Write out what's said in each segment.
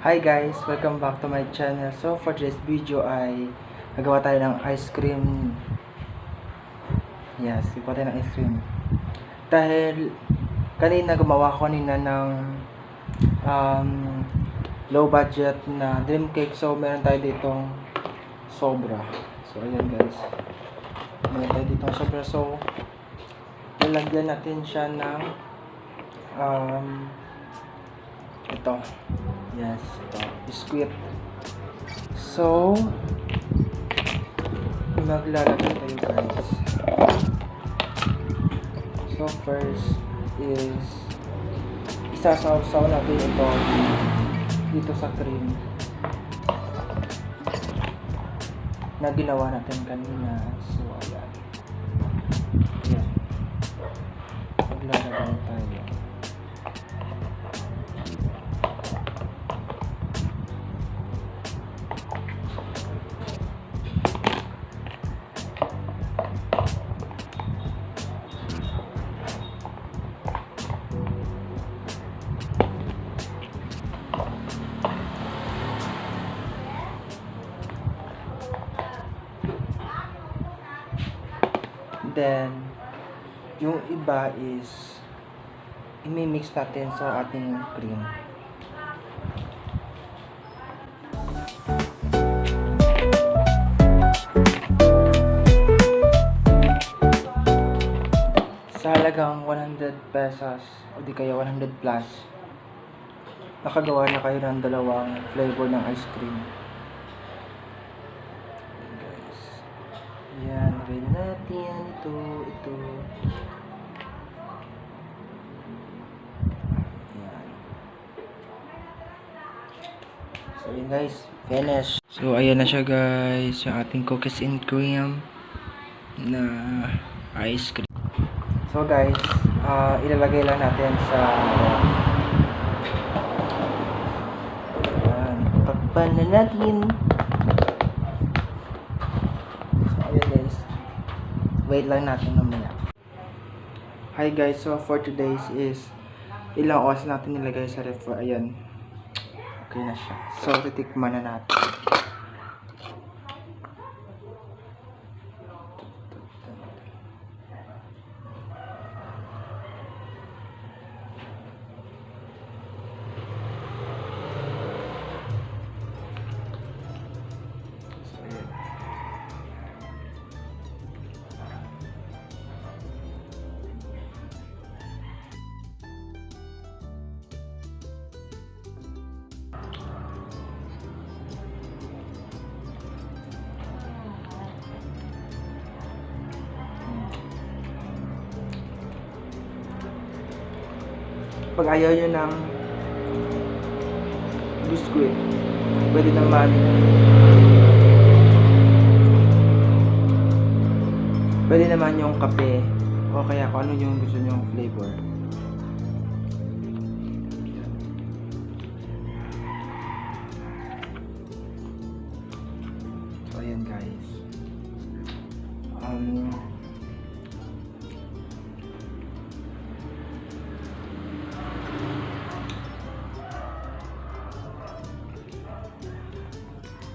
Hi guys! Welcome back to my channel. So for today's video ay nagawa tayo ng ice cream. Yes, gawa tayo ng ice cream. Dahil gumawa ko kanina ng low budget na dream cake. So meron tayo ditong sobra. So ayan guys. Meron tayo ditong sobra. So lalagyan natin siya ng ito. Yes, ito. Biscuit. So, maglalagay tayo guys. So, first is isasaw-saw natin ito dito sa cream na ginawa natin kanina. So, ayan. Ayan. Maglalagay tayo. Then, yung iba is i-mix natin sa ating cream. Sa halagang 100 pesos o di kaya 100 plus, nakagawa na kayo ng dalawang flavor ng ice cream. Yan, lagay na natin ito. Yan. So yun guys, finish. So ayan na siya guys, yung ating cookies and cream na ice cream. So guys, ilalagay lang natin sa takpan na natin. Wait lang natin mamaya. Hi guys, so for today's is ilang oras natin nilagay sa ref. Ayan. Okay na siya. So titikman na natin. Pag ayaw nyo ng biscuit, pwede naman yung kape o kaya kung ano yung gusto nyong flavor. So ayan guys,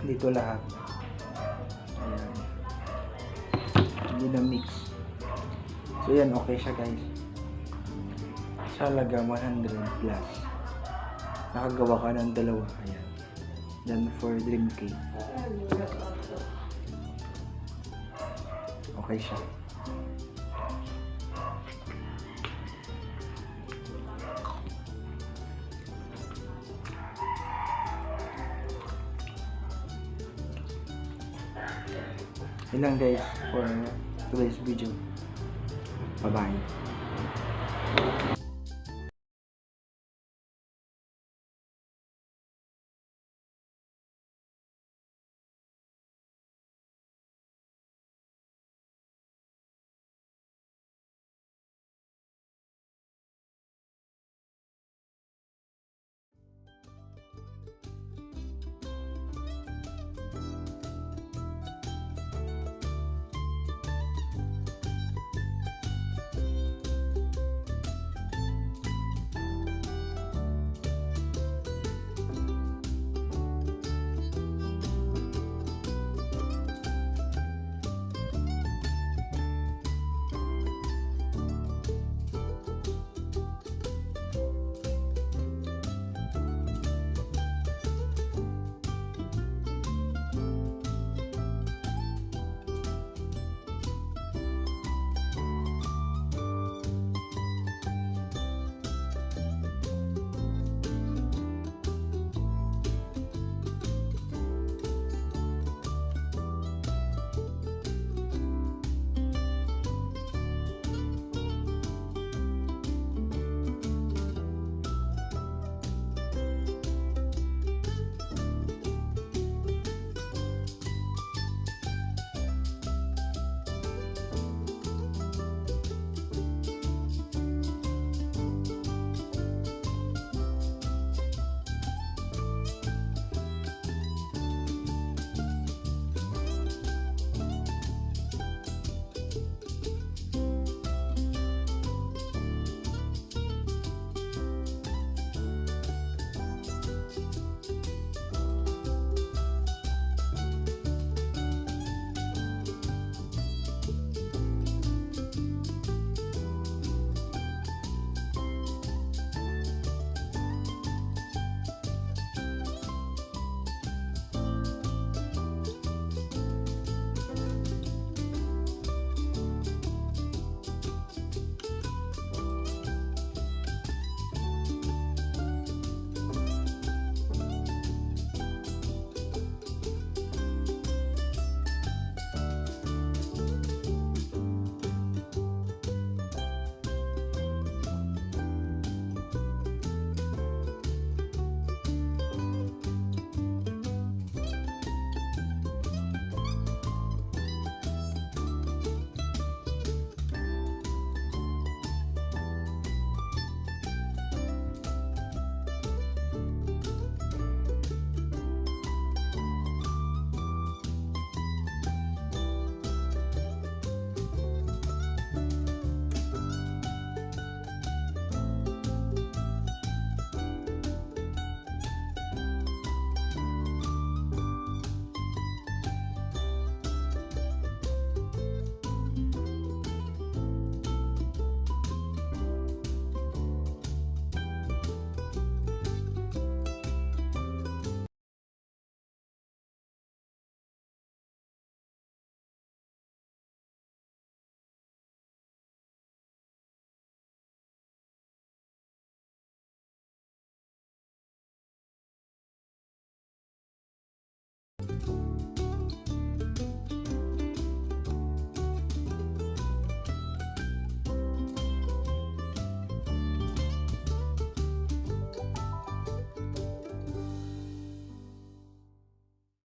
dito lahat. Ayan. Hindi na mix. So yan, okay siya guys. Sa halaga 100 plus. Nakagawa ka ng dalawa. Ayan. Then for dream cake. Okay siya. Yun lang guys for today's video. Bye bye.